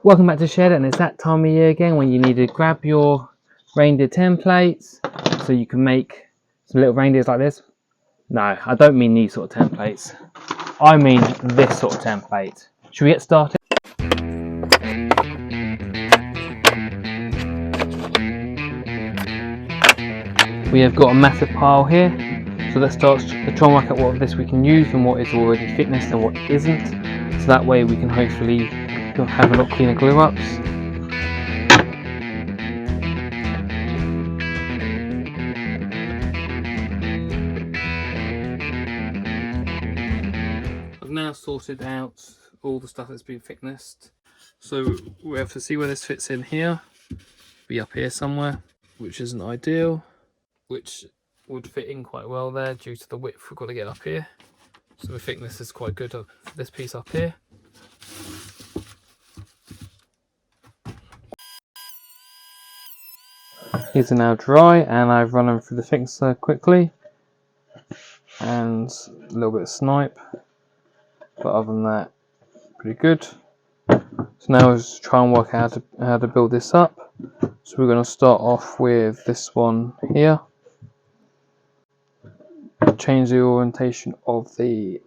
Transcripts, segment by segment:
Welcome back to Shed, and it's that time of year again when you need to grab your reindeer templates so you can make some little reindeers like this. No, I don't mean these sort of templates. I mean this sort of template. Should we get started? We have got a massive pile here, so let's try and work out what of this we can use and what is already thickness and what isn't, so that way we can hopefully have a lot cleaner glue ups. I've now sorted out all the stuff that's been thicknessed, so we have to see where this fits in here. Be up here somewhere, which isn't ideal, which would fit in quite well there due to the width we've got to get up here. So the thickness is quite good of this piece up here. These are now dry and I've run them through the fixer quickly and a little bit of snipe, but other than that, pretty good. So now let's try and work out how to build this up. So we're going to start off with this one here. Change the orientation of the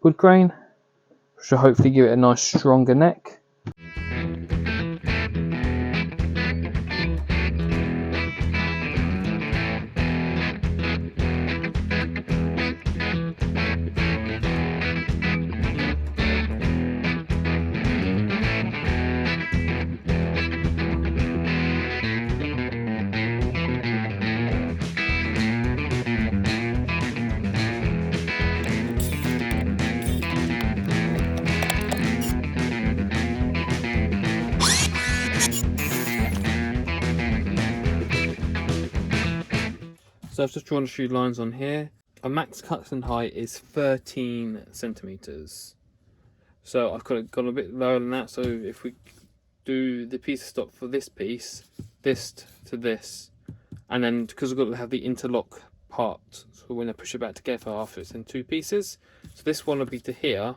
wood grain, which will hopefully give it a nice stronger neck. So I've just drawn a few lines on here. A max cut and height is 13 centimeters. So I've gone a bit lower than that. So if we do the piece of stock for this piece, this to this, and then because we've got to have the interlock part, so when I push it back together after it's in two pieces. So this one will be to here,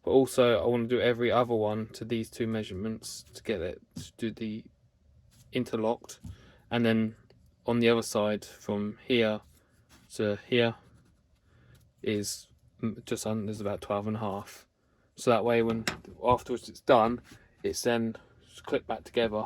but also I want to do every other one to these two measurements to get it to do the interlocked, and then on the other side from here to here is just under, there's about 12.5. So that way when afterwards it's done, it's then clipped back together.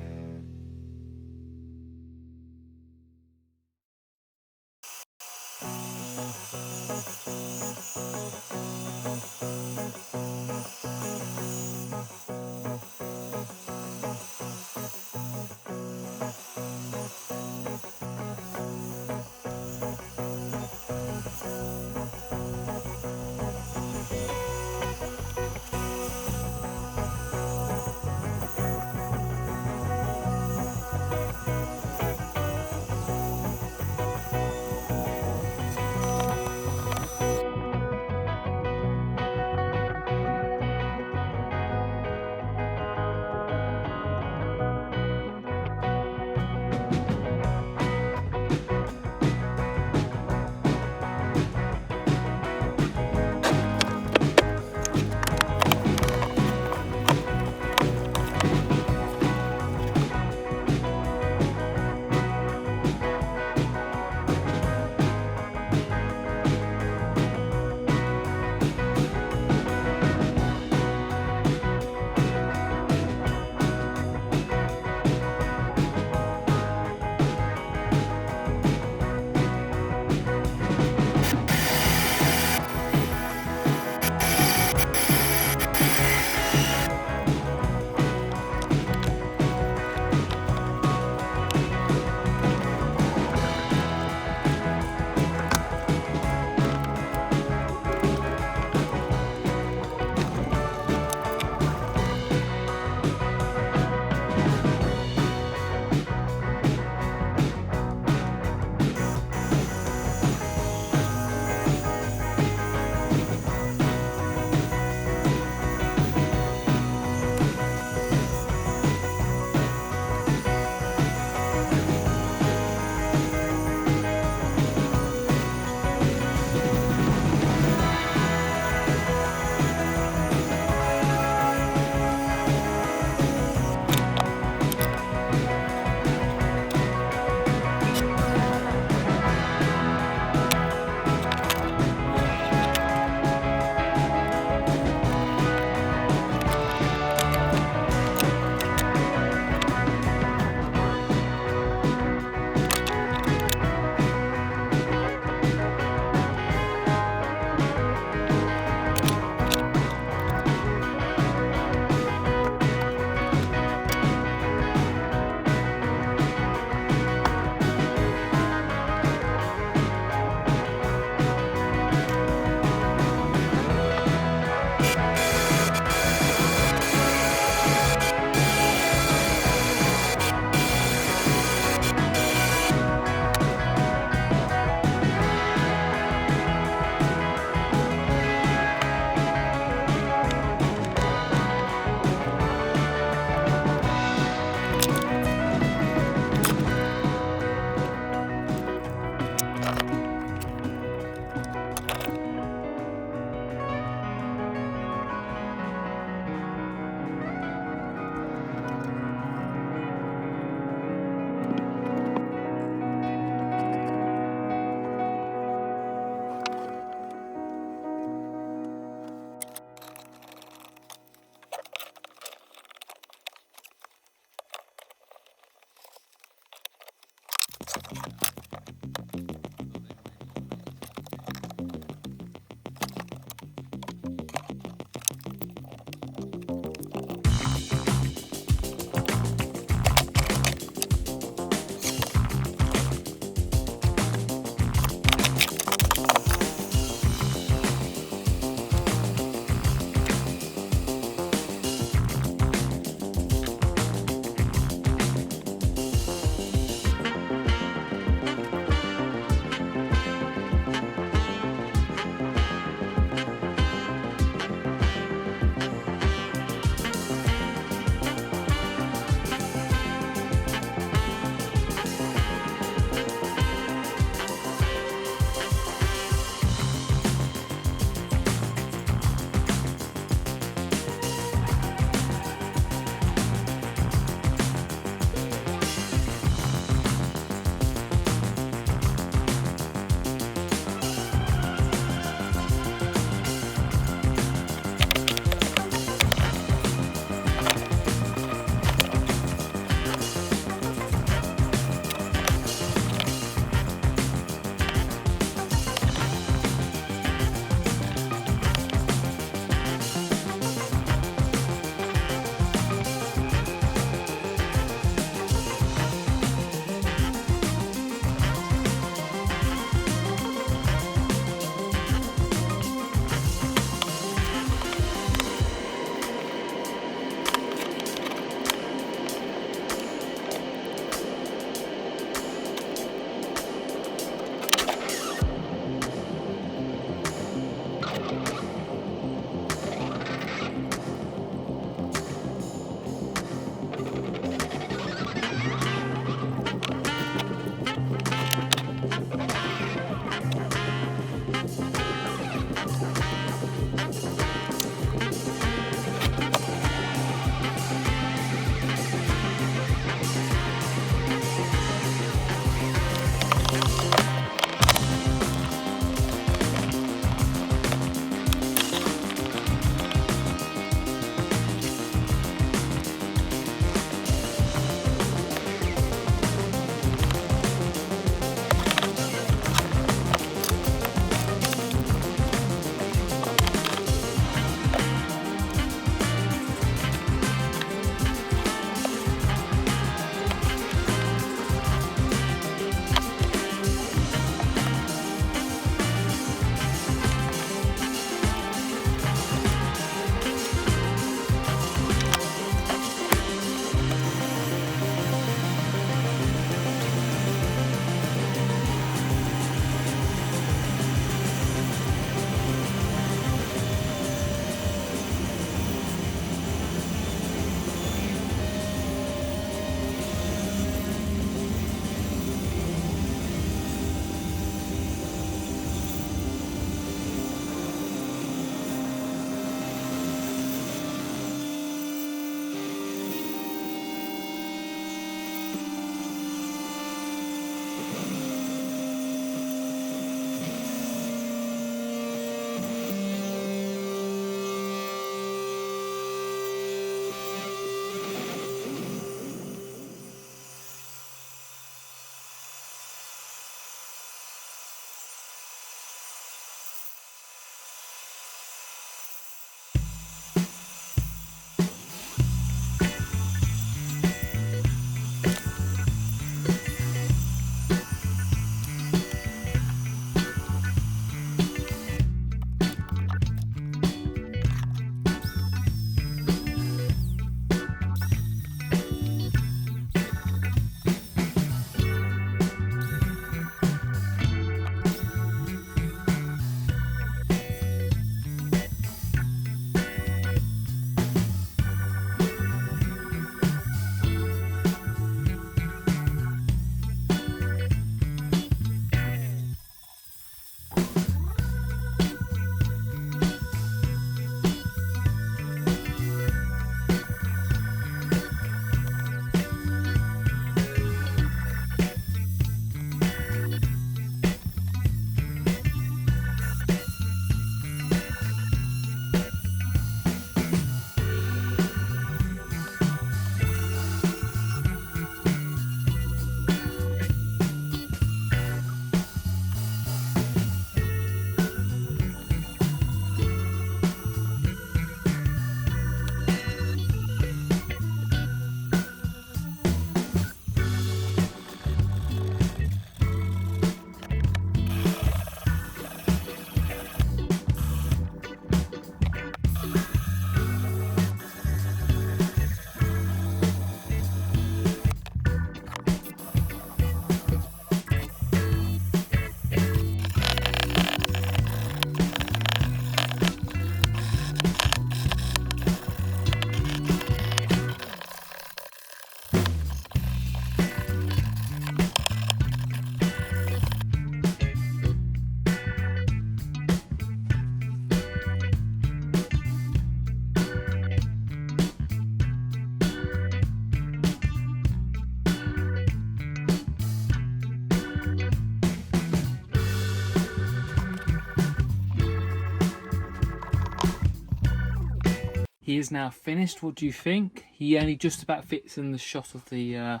he is now finished. What do you think? He only just about fits in the shot of the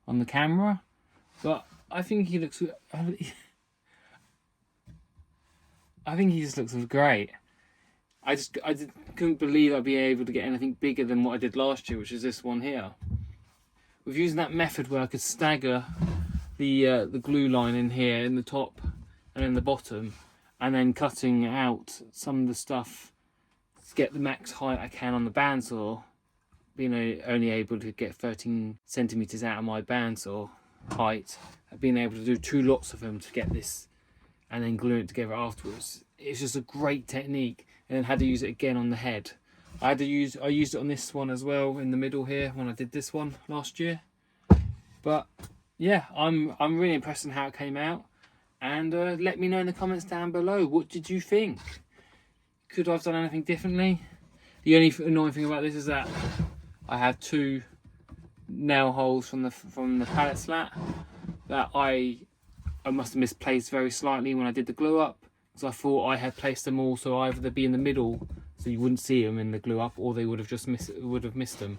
on the camera, but I think he looks. I think he just looks great. I couldn't believe I'd be able to get anything bigger than what I did last year, which is this one here. With using that method where I could stagger the glue line in here in the top and in the bottom, and then cutting out some of the stuff to get the max height I can on the bandsaw, being only able to get 13 centimeters out of my bandsaw height, I've been able to do 2 lots of them to get this and then glue it together afterwards. It's just a great technique. And then had to use it again on the head. I used it on this one as well in the middle here when I did this one last year. But yeah, I'm really impressed on how it came out. And let me know in the comments down below, what did you think? Could I have done anything differently? The only annoying thing about this is that I have 2 nail holes from the pallet slat that I must have misplaced very slightly when I did the glue up, because I thought I had placed them all so either they'd be in the middle so you wouldn't see them in the glue up, or they would have just missed them.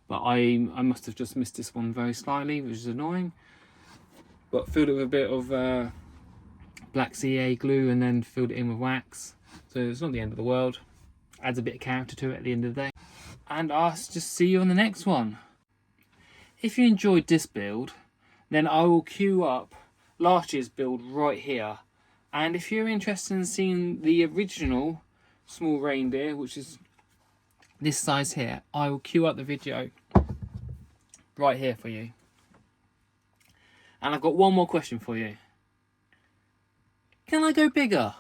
But I must have just missed this one very slightly, which is annoying. But filled it with a bit of black CA glue and then filled it in with wax, so it's not the end of the world. Adds a bit of character to it at the end of the day. And I'll just see you on the next one. If you enjoyed this build, then I will queue up last year's build right here. And if you're interested in seeing the original small reindeer, which is this size here, I will queue up the video right here for you. And I've got one more question for you. Can I go bigger?